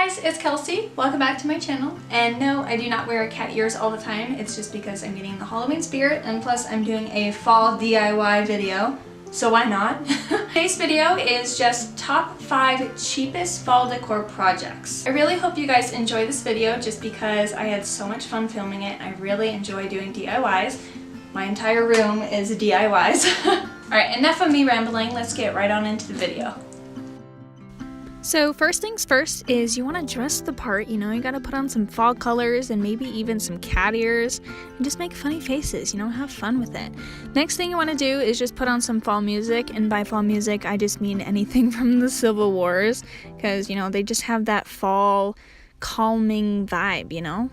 guys, it's Kelsey. Welcome back to my channel. And no, I do not wear cat ears all the time. It's just because I'm getting the Halloween spirit, and plus I'm doing a fall DIY video, so why not? Today's video is just top 5 cheapest fall decor projects. I really hope you guys enjoy this video just because I had so much fun filming it. I really enjoy doing DIYs. My entire room is DIYs. Alright, enough of me rambling. Let's get right on into the video. So first things first is you want to dress the part, you gotta put on some fall colors and maybe even some cat ears and just make funny faces, have fun with it. Next thing you want to do is just put on some fall music, and by fall music I just mean anything from the Civil Wars, because they just have that fall calming vibe,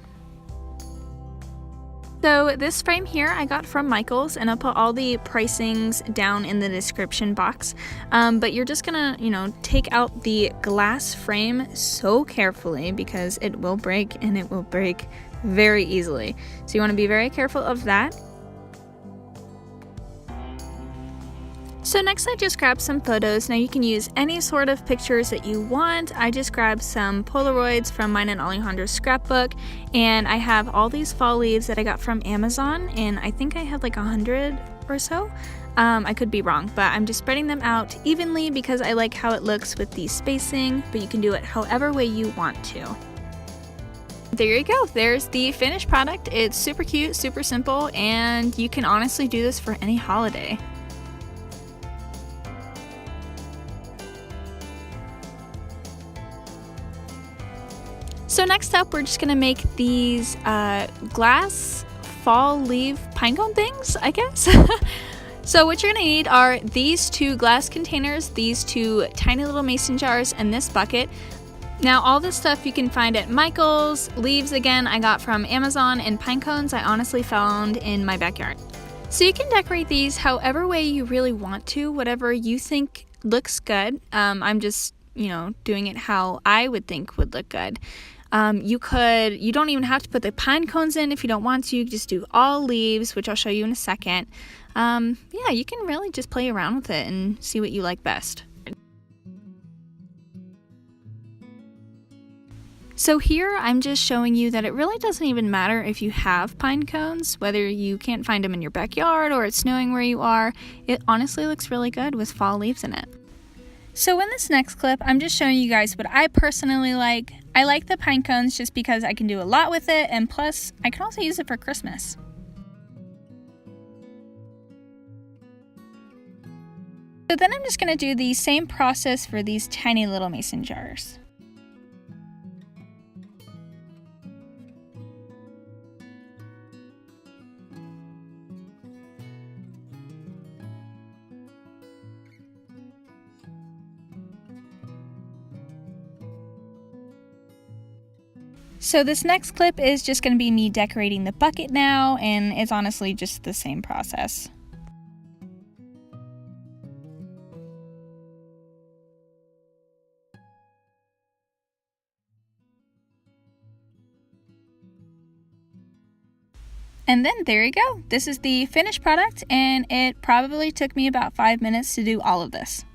So this frame here I got from Michael's, and I'll put all the pricings down in the description box. But you're just gonna, take out the glass frame so carefully because it will break, and it will break very easily. So you want to be very careful of that. So next I just grabbed some photos. Now you can use any sort of pictures that you want. I just grabbed some Polaroids from mine and Alejandro's scrapbook, and I have all these fall leaves that I got from Amazon, and I think I had like 100 or so. I could be wrong, but I'm just spreading them out evenly because I like how it looks with the spacing, but you can do it however way you want to. There you go, there's the finished product. It's super cute, super simple, and you can honestly do this for any holiday. So next up, we're just gonna make these glass fall leaf pinecone things, I guess. So what you're gonna need are these 2 glass containers, these 2 tiny little mason jars, and this bucket. Now all this stuff you can find at Michael's. Leaves, again, I got from Amazon, and pine cones I honestly found in my backyard. So you can decorate these however way you really want to, whatever you think looks good. I'm just, doing it how I would think would look good. You don't even have to put the pine cones in if you don't want to. You can just do all leaves, which I'll show you in a second. Yeah, you can really just play around with it and see what you like best. So here I'm just showing you that it really doesn't even matter if you have pine cones, whether you can't find them in your backyard or it's snowing where you are. It honestly looks really good with fall leaves in it. So in this next clip, I'm just showing you guys what I personally like. I like the pine cones just because I can do a lot with it, and plus I can also use it for Christmas. So then I'm just going to do the same process for these tiny little mason jars. So this next clip is just going to be me decorating the bucket now, and it's honestly just the same process. And then there you go. This is the finished product, and it probably took me about 5 minutes to do all of this.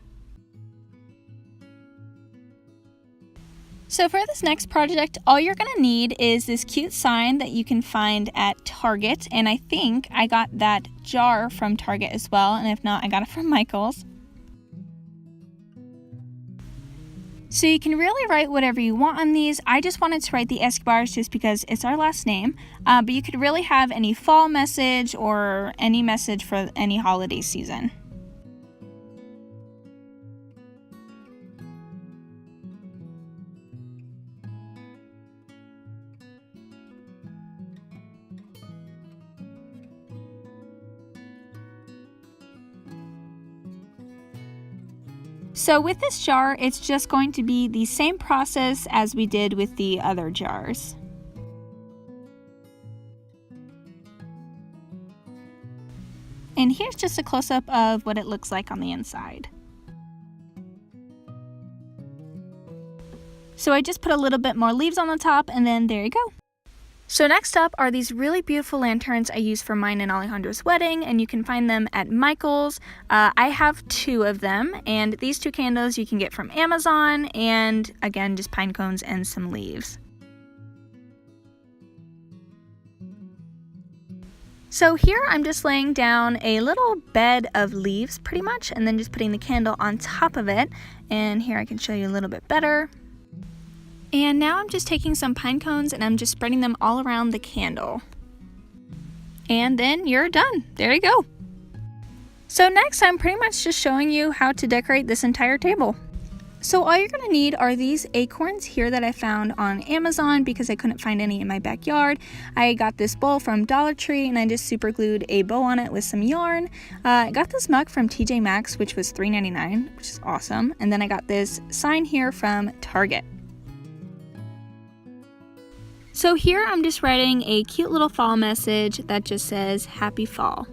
So for this next project, all you're going to need is this cute sign that you can find at Target, and I think I got that jar from Target as well, and if not, I got it from Michael's. So you can really write whatever you want on these. I just wanted to write the Escobars just because it's our last name, but you could really have any fall message or any message for any holiday season. So with this jar, it's just going to be the same process as we did with the other jars. And here's just a close-up of what it looks like on the inside. So I just put a little bit more leaves on the top, and then there you go. So next up are these really beautiful lanterns I used for mine and Alejandro's wedding, and you can find them at Michael's. I have 2 of them, and these 2 candles you can get from Amazon, and again, just pine cones and some leaves. So here I'm just laying down a little bed of leaves pretty much, and then just putting the candle on top of it, and here I can show you a little bit better. And now I'm just taking some pine cones and I'm just spreading them all around the candle. And then you're done. There you go. So next I'm pretty much just showing you how to decorate this entire table. So all you're going to need are these acorns here that I found on Amazon because I couldn't find any in my backyard. I got this bowl from Dollar Tree and I just super glued a bow on it with some yarn. I got this mug from TJ Maxx, which was $3.99, which is awesome. And then I got this sign here from Target. So here I'm just writing a cute little fall message that just says Happy Fall.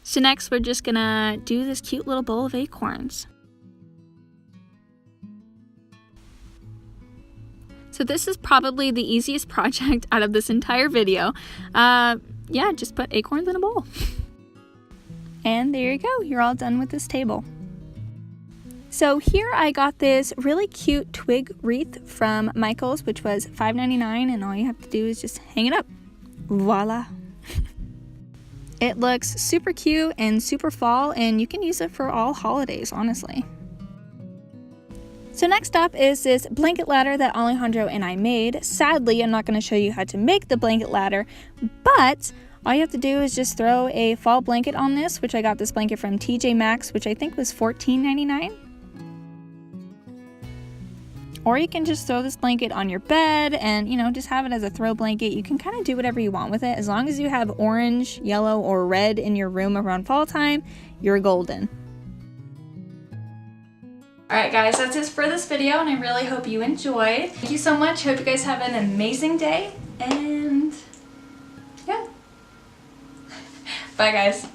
So next we're just gonna do this cute little bowl of acorns. So this is probably the easiest project out of this entire video. Yeah, just put acorns in a bowl. And there you go, you're all done with this table. So here I got this really cute twig wreath from Michael's, which was $5.99, and all you have to do is just hang it up. Voila. It looks super cute and super fall, and you can use it for all holidays, honestly. So next up is this blanket ladder that Alejandro and I made. Sadly, I'm not going to show you how to make the blanket ladder, but all you have to do is just throw a fall blanket on this, which I got this blanket from TJ Maxx, which I think was $14.99. Or you can just throw this blanket on your bed and, you know, just have it as a throw blanket. You can kind of do whatever you want with it. As long as you have orange, yellow, or red in your room around fall time, you're golden. Alright guys, that's it for this video, and I really hope you enjoyed. Thank you so much. Hope you guys have an amazing day, and yeah. Bye guys.